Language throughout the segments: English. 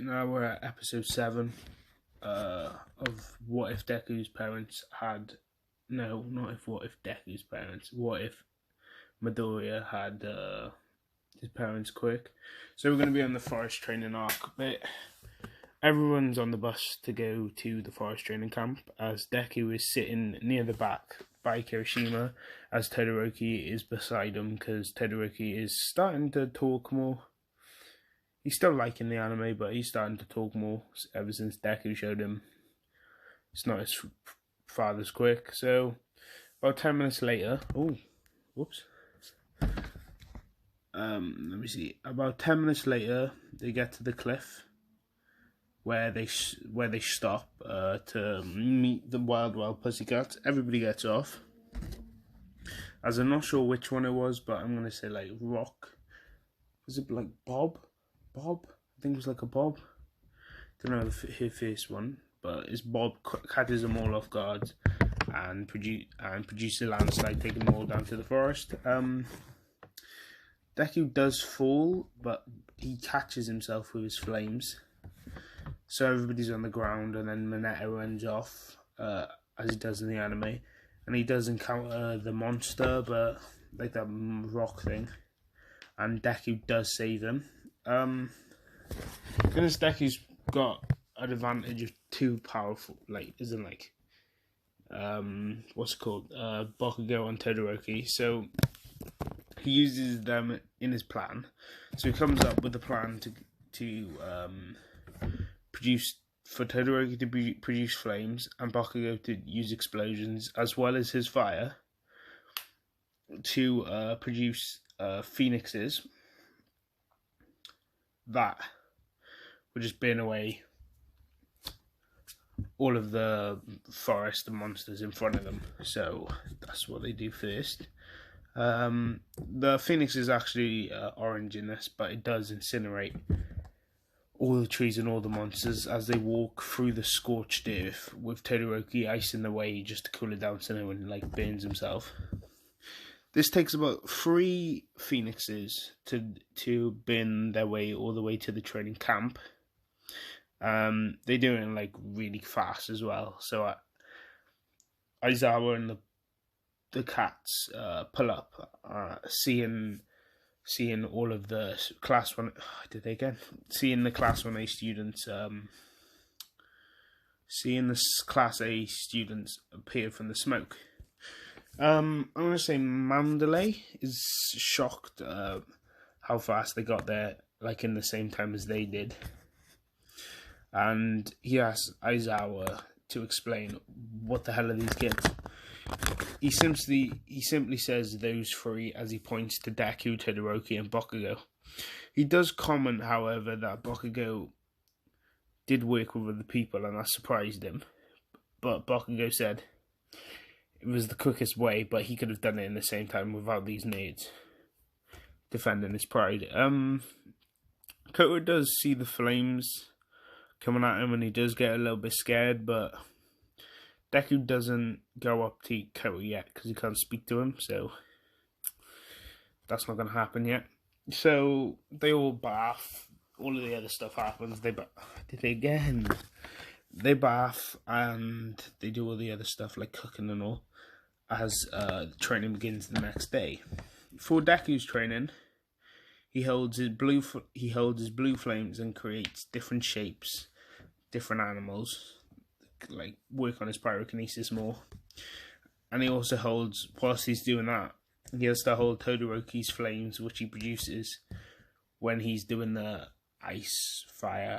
Right now we're at episode 7 of What If Deku's parents had... No, not if What If Deku's parents. What if Midoriya had his parents Quirk. So we're going to be on the forest training arc, but everyone's on the bus to go to the forest training camp as Deku is sitting near the back by Kirishima as Todoroki is beside him because Todoroki is starting to talk more. He's still liking the anime, but he's starting to talk more ever since Deku showed him it's not his father's Quirk. So, about 10 minutes later... Oh, whoops. Let me see. About 10 minutes later, they get to the cliff where they stop to meet the Wild Pussycats. Everybody gets off. As I'm not sure which one it was, but I'm going to say like Rock. Was it like Bob? Bob? I think it was like a Bob. Don't know the first one, but it's Bob catches them all off guard and produces a landslide, taking them all down to the forest. Deku does fall, but he catches himself with his flames. So everybody's on the ground, and then Mineta runs off, as he does in the anime, and he does encounter the monster, but like that rock thing, and Deku does save him. Because Deku's got an advantage of two powerful, what's it called, Bakugo and Todoroki, so he uses them in his plan. So he comes up with a plan to produce, for Todoroki to produce flames and Bakugo to use explosions as well as his fire to produce phoenixes that would just burn away all of the forest and monsters in front of them. So that's what they do first. The phoenix is actually orange in this, but it does incinerate all the trees and all the monsters as they walk through the scorched earth, with Todoroki icing the way just to cool it down so no one burns himself. This takes about 3 phoenixes to burn their way all the way to the training camp. They do it really fast as well. So Aizawa and the cats pull up, seeing all of the class 1. Seeing the class 1A students, seeing the class A students appear from the smoke. I'm gonna say Mandalay is shocked how fast they got there, in the same time as they did, and he asks Aizawa to explain what the hell are these kids. He simply says those 3 as he points to Deku, Todoroki, and Bakugo. He does comment, however, that Bakugo did work with other people, and that surprised him. But Bakugo said it was the quickest way, but he could have done it in the same time without these nerds, defending his pride. Koto does see the flames coming at him, and he does get a little bit scared, but Deku doesn't go up to Koto yet because he can't speak to him, so that's not going to happen yet. So they all bath. All of the other stuff happens. They bath and they do all the other stuff like cooking and all as the training begins the next day. For Deku's training, he holds his blue flames and creates different shapes, different animals. Work on his pyrokinesis more, and he also holds, whilst he's doing that, he has to hold Todoroki's flames, which he produces when he's doing the ice fire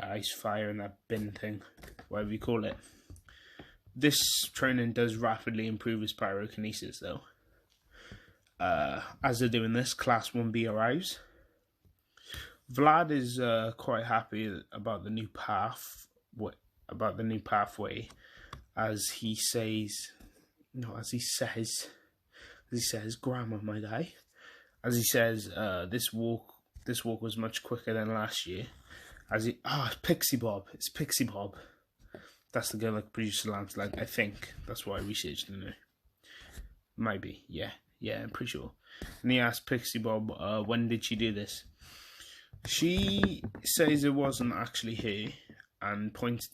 and that bin thing, whatever you call it. This training does rapidly improve his pyrokinesis though. As they're doing this, class 1B arrives. Vlad is quite happy about the new path, about the new pathway, as he says, grammar, my guy. As he says, this walk was much quicker than last year. It's Pixie Bob. It's Pixie Bob. That's the girl that produced the landslide. I think that's what I researched in there. Might be, yeah, I'm pretty sure. And he asked Pixie Bob, when did she do this? She says it wasn't actually her, and points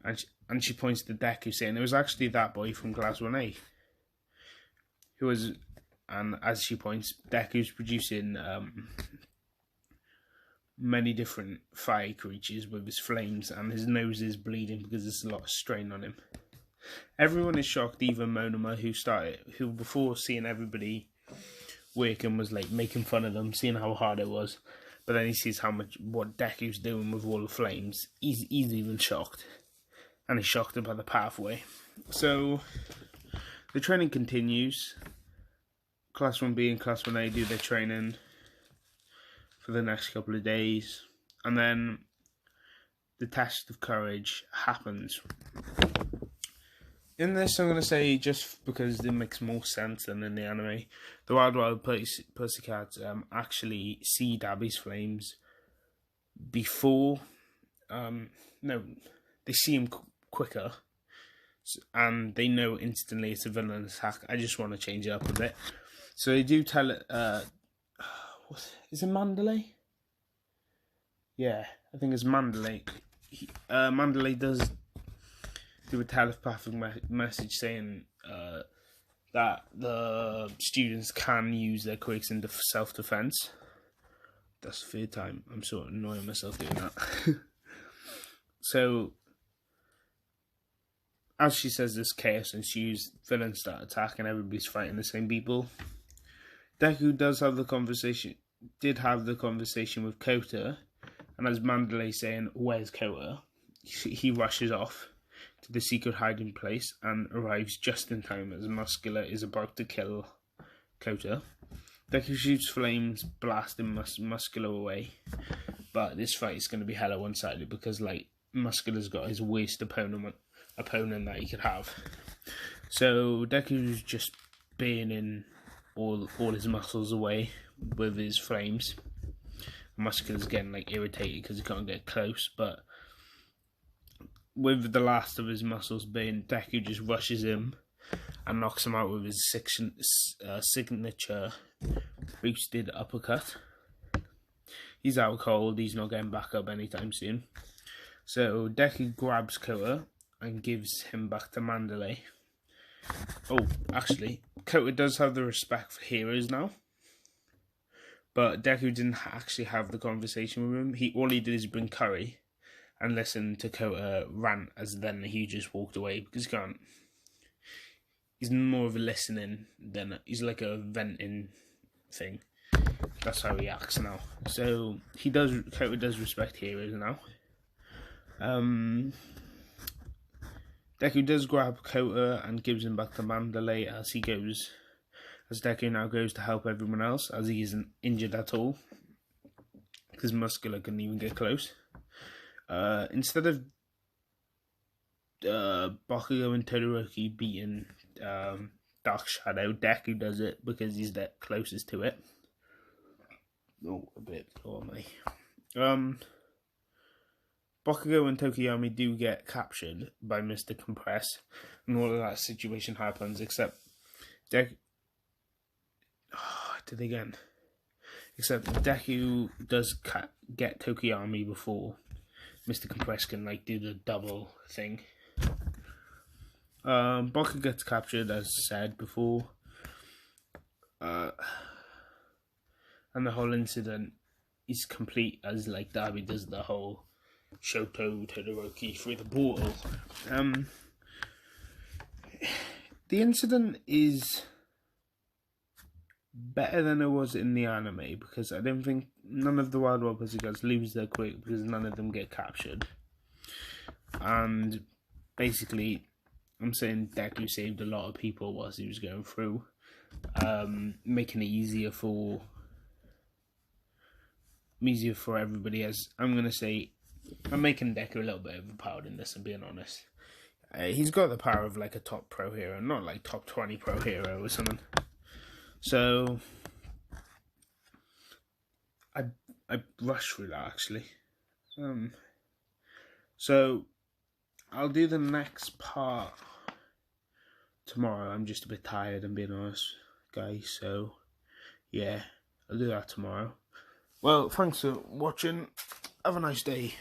and she points to Deku, saying it was actually that boy from Class 1A, who was. And as she points, Deku's producing many different fire creatures with his flames, and his nose is bleeding because there's a lot of strain on him. Everyone is shocked, even Monoma, who before seeing everybody working was like making fun of them, seeing how hard it was. But then he sees what Deku's doing with all the flames. He's even shocked, and he's shocked about the pathway. So the training continues. Class 1B and Class 1A do their training for the next couple of days, and then the test of courage happens. In this, I'm going to say, just because it makes more sense than in the anime, the Wild Pussycats actually see Dabi's flames before. No, they see him quicker, and they know instantly it's a villain attack. I just want to change it up a bit. So they do tell it. Is it Mandalay? Yeah, I think it's Mandalay. Mandalay does do a telepathic message saying that the students can use their quirks in self-defense. That's the third time I'm sort of annoying myself doing that. So, as she says, this chaos ensues. Villains start attacking. Everybody's fighting the same people. Deku did have the conversation with Kota, and as Mandalay saying, "Where's Kota?" he rushes off to the secret hiding place and arrives just in time as Muscular is about to kill Kota. Deku shoots flames, blasting Muscular away, but this fight is going to be hella one-sided because Muscular's got his worst opponent that he could have. So Deku's just burning all his muscles away with his flames. Muscular's getting irritated because he can't get close, but with the last of his muscles burned, Deku just rushes him and knocks him out with his signature boosted uppercut. He's out cold, he's not getting back up anytime soon. So Deku grabs Kota and gives him back to Mandalay. Oh, actually, Kota does have the respect for heroes now, but Deku didn't actually have the conversation with him. All he did is bring curry and listen to Kota rant, as then he just walked away because he can't. He's more of a listening than he's like a venting thing. That's how he acts now. So Kota does respect heroes now. Deku does grab Kota and gives him back to Mandalay as Deku now goes to help everyone else, as he isn't injured at all, because Muscular couldn't even get close. Instead of Bakugo and Todoroki beating Dark Shadow, Deku does it because he's the closest to it. Oh, a bit for me. Bakugo and Tokiyami do get captured by Mr. Compress, and all of that situation happens, except Deku... did again. Except Deku does get Tokiyami before Mr. Compress can do the double thing. Bakugo gets captured, as said before. And the whole incident is complete as Dabi does the whole Shoto Todoroki through the portal. The incident is better than it was in the anime, because I don't think none of the Wild Pussycats lose their quirk because none of them get captured. And basically, I'm saying Deku saved a lot of people whilst he was going through, making it easier for everybody. As I'm going to say, I'm making Deku a little bit overpowered in this, I'm being honest. He's got the power of a top pro hero, not top 20 pro hero or something. So I rushed through that actually. So I'll do the next part tomorrow. I'm just a bit tired, I'm being honest, guys. So yeah, I'll do that tomorrow. Well, thanks for watching. Have a nice day.